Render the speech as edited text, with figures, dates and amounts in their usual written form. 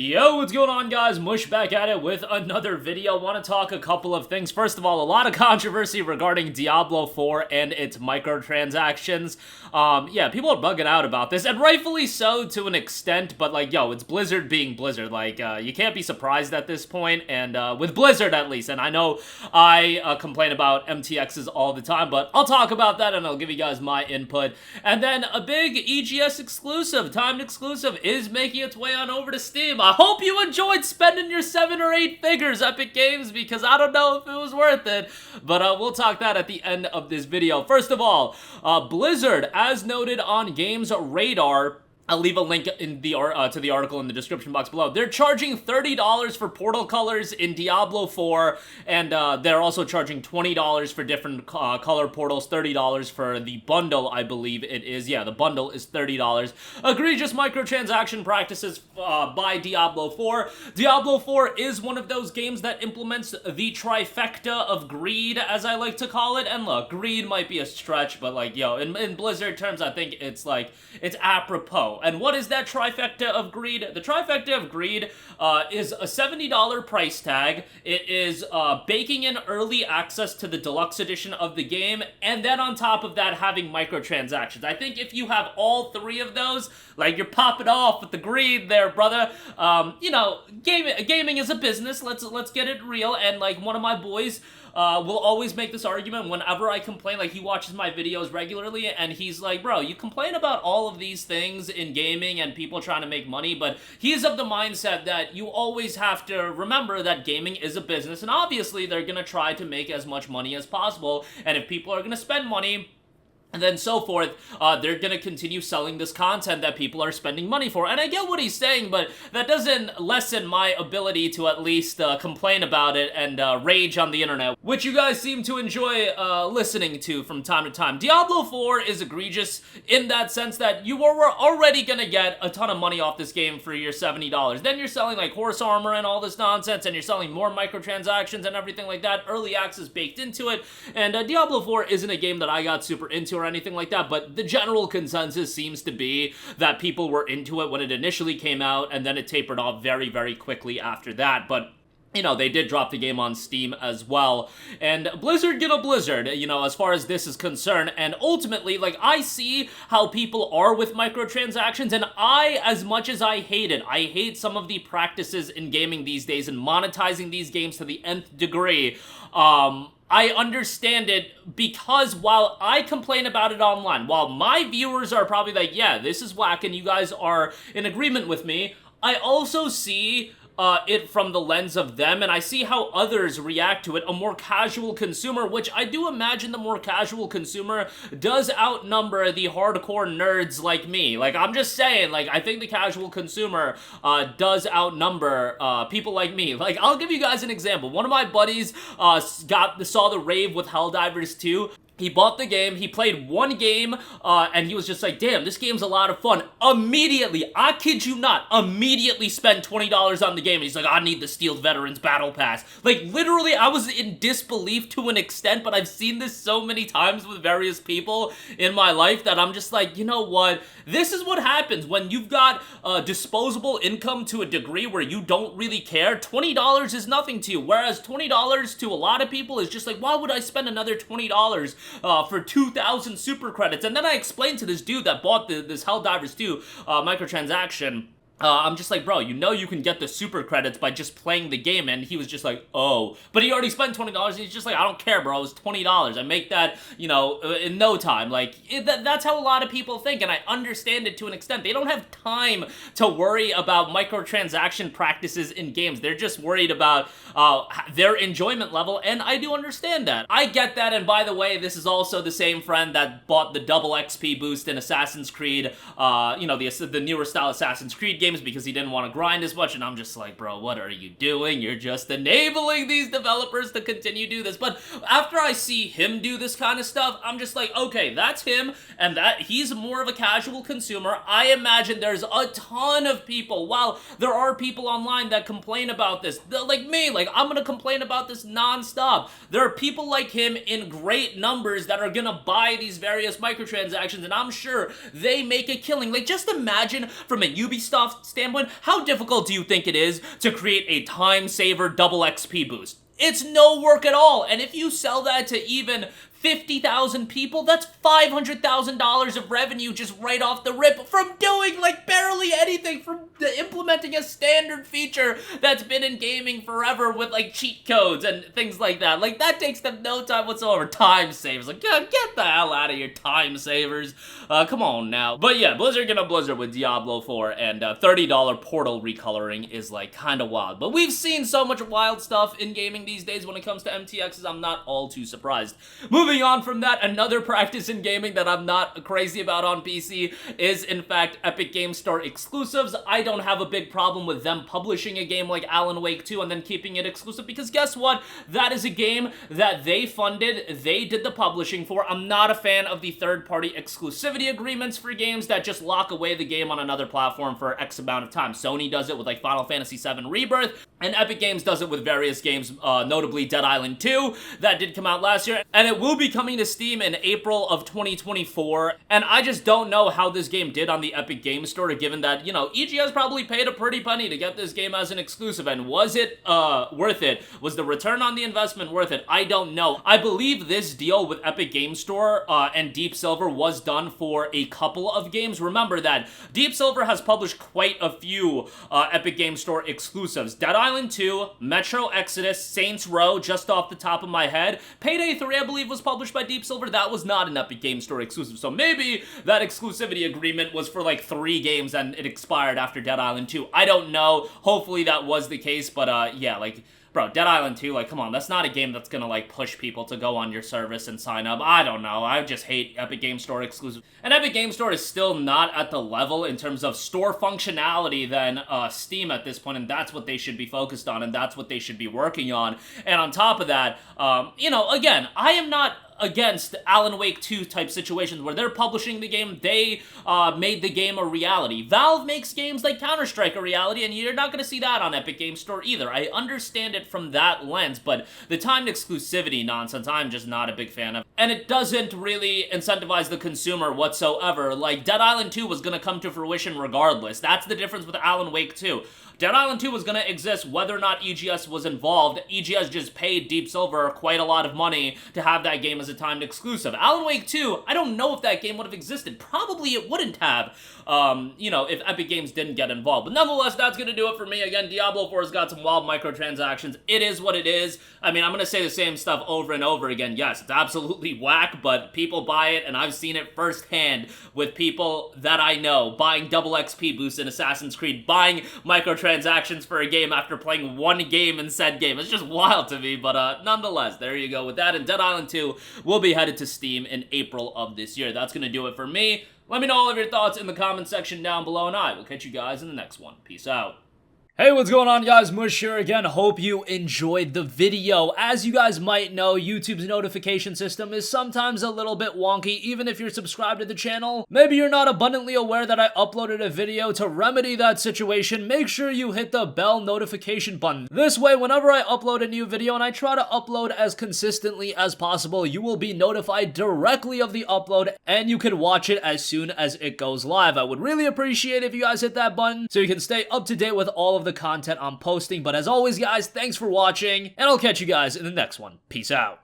Yo, what's going on, guys? Mush back at it with another video. Want to talk a couple of things. First of all, a lot of controversy regarding Diablo 4 and its microtransactions. Yeah, people are bugging out about this, and rightfully so to an extent, but like, yo, it's Blizzard being Blizzard. Like, you can't be surprised at this point, and with Blizzard at least. And I know I complain about MTXs all the time, but I'll talk about that and I'll give you guys my input. And then a big EGS exclusive, timed exclusive, is making its way on over to Steam. I hope you enjoyed spending your 7 or 8 figures, Epic Games, because I don't know if it was worth it, but we'll talk that at the end of this video. First of all, Blizzard, as noted on Games Radar, I'll leave a link in the to the article in the description box below. They're charging $30 for portal colors in Diablo 4, and they're also charging $20 for different color portals, $30 for the bundle, I believe it is. Yeah, the bundle is $30. Egregious microtransaction practices by Diablo 4. Diablo 4 is one of those games that implements the trifecta of greed, as I like to call it. And look, greed might be a stretch, but like, yo, in Blizzard terms, I think it's like, it's apropos. And what is that trifecta of greed? The trifecta of greed is a $70 price tag. It is baking in early access to the deluxe edition of the game, and then on top of that, having microtransactions. I think if you have all three of those, like, you're popping off with the greed there, brother. You know, gaming is a business. Let's get it real. And like, one of my boys will always make this argument whenever I complain. Like, he watches my videos regularly, and he's like, bro, you complain about all of these things in gaming and people trying to make money, but he's of the mindset that you always have to remember that gaming is a business, and obviously they're gonna try to make as much money as possible, and if people are gonna spend money and then so forth, they're gonna continue selling this content that people are spending money for. And I get what he's saying, but that doesn't lessen my ability to at least complain about it and rage on the internet, which you guys seem to enjoy listening to from time to time. Diablo 4 is egregious in that sense that you are already gonna get a ton of money off this game for your $70. Then you're selling like horse armor and all this nonsense, and you're selling more microtransactions and everything like that, early access baked into it, and Diablo 4 isn't a game that I got super into or anything like that, but the general consensus seems to be that people were into it when it initially came out, and then it tapered off very, very quickly after that. But you know, they did drop the game on Steam as well, and Blizzard get a Blizzard, you know, as far as this is concerned. And ultimately, like, I see how people are with microtransactions, and as much as I hate it, I hate some of the practices in gaming these days and monetizing these games to the nth degree. I understand it because while I complain about it online, while my viewers are probably like, yeah, this is whack, and you guys are in agreement with me, I also see it from the lens of them, and I see how others react to it, a more casual consumer, which I do imagine the more casual consumer does outnumber the hardcore nerds like me. Like, I'm just saying, like, I think the casual consumer does outnumber people like me. Like, I'll give you guys an example. One of my buddies saw the rave with Helldivers 2. He bought the game, he played one game, and he was just like, damn, this game's a lot of fun. Immediately, I kid you not, immediately spent $20 on the game. And he's like, I need the Steel Veterans Battle Pass. Like, literally, I was in disbelief to an extent, but I've seen this so many times with various people in my life that I'm just like, you know what? This is what happens when you've got disposable income to a degree where you don't really care. $20 is nothing to you, whereas $20 to a lot of people is just like, why would I spend another $20 for 2,000 super credits? And then I explained to this dude that bought this Helldivers 2 microtransaction, I'm just like, bro, you know you can get the super credits by just playing the game, and he was just like, oh, but he already spent $20, and he's just like, I don't care, bro, it was $20, I make that, you know, in no time. Like, that's how a lot of people think, and I understand it to an extent. They don't have time to worry about microtransaction practices in games. They're just worried about their enjoyment level, and I do understand that. I get that, and by the way, this is also the same friend that bought the double XP boost in Assassin's Creed, you know, the newer style Assassin's Creed game, because he didn't want to grind as much, and I'm just like, bro, what are you doing? You're just enabling these developers to continue to do this. But after I see him do this kind of stuff, I'm just like, okay, that's him, and that he's more of a casual consumer. I imagine there's a ton of people, while there are people online that complain about this, like me, like, I'm gonna complain about this non-stop. There are people like him in great numbers that are gonna buy these various microtransactions, and I'm sure they make a killing. Like, just imagine from a Ubisoft cost standpoint, how difficult do you think it is to create a time saver double XP boost? It's no work at all, and if you sell that to even 50,000 people, that's $500,000 of revenue just right off the rip from doing like barely anything, from implementing a standard feature that's been in gaming forever with like cheat codes and things like that. Like, that takes them no time whatsoever. Time savers, like, get the hell out of here, time savers. Come on now. But yeah, Blizzard gonna Blizzard with Diablo 4, and $30 portal recoloring is like kind of wild. But we've seen so much wild stuff in gaming these days when it comes to MTXs, I'm not all too surprised. Moving on from that, another practice in gaming that I'm not crazy about on PC is, in fact, Epic Games Store exclusives. I don't have a big problem with them publishing a game like Alan Wake 2 and then keeping it exclusive, because guess what? That is a game that they funded, they did the publishing for. I'm not a fan of the third-party exclusivity agreements for games that just lock away the game on another platform for X amount of time. Sony does it with like Final Fantasy VII Rebirth, and Epic Games does it with various games, notably Dead Island 2, that did come out last year, and it will be coming to Steam in April of 2024, and I just don't know how this game did on the Epic Games Store, given that, you know, EGS probably paid a pretty penny to get this game as an exclusive, and was it worth it? Was the return on the investment worth it? I don't know. I believe this deal with Epic Games Store and Deep Silver was done for a couple of games. Remember that Deep Silver has published quite a few Epic Games Store exclusives. Dead Island 2, Metro Exodus, Saints Row, just off the top of my head. Payday 3, I believe, was published by Deep Silver. That was not an Epic Games Store exclusive, so maybe that exclusivity agreement was for like 3 games and it expired after Dead Island 2. I don't know. Hopefully that was the case, but yeah, like, bro, Dead Island 2, like, come on, that's not a game that's gonna, like, push people to go on your service and sign up. I don't know, I just hate Epic Games Store exclusive. And Epic Games Store is still not at the level in terms of store functionality than Steam at this point, and that's what they should be focused on, and that's what they should be working on. And on top of that, you know, again, I am not against Alan Wake 2 type situations where they're publishing the game, they made the game a reality. Valve makes games like Counter-Strike a reality, and you're not going to see that on Epic Games Store either. I understand it from that lens, but the timed exclusivity nonsense, I'm just not a big fan of. And it doesn't really incentivize the consumer whatsoever. Like, Dead Island 2 was going to come to fruition regardless. That's the difference with Alan Wake 2. Dead Island 2 was going to exist whether or not EGS was involved. EGS just paid Deep Silver quite a lot of money to have that game as a timed exclusive. Alan Wake 2, I don't know if that game would have existed. Probably it wouldn't have, you know, if Epic Games didn't get involved. But nonetheless, that's going to do it for me. Again, Diablo 4 has got some wild microtransactions. It is what it is. I mean, I'm going to say the same stuff over and over again. Yes, it's absolutely whack, but people buy it, and I've seen it firsthand with people that I know buying double XP boosts in Assassin's Creed, buying microtransactions for a game after playing one game in said game. It's just wild to me, but nonetheless, there you go with that. And Dead Island 2 will be headed to Steam in April of this year. That's going to do it for me. Let me know all of your thoughts in the comment section down below, and I will catch you guys in the next one. Peace out. Hey, what's going on, guys? Mush here again. Hope you enjoyed the video. As you guys might know, YouTube's notification system is sometimes a little bit wonky, even if you're subscribed to the channel. Maybe you're not abundantly aware that I uploaded a video. To remedy that situation, make sure you hit the bell notification button. This way, whenever I upload a new video, and I try to upload as consistently as possible, you will be notified directly of the upload, and you can watch it as soon as it goes live. I would really appreciate if you guys hit that button so you can stay up to date with all of the content I'm posting. But as always, guys, thanks for watching, and I'll catch you guys in the next one. Peace out.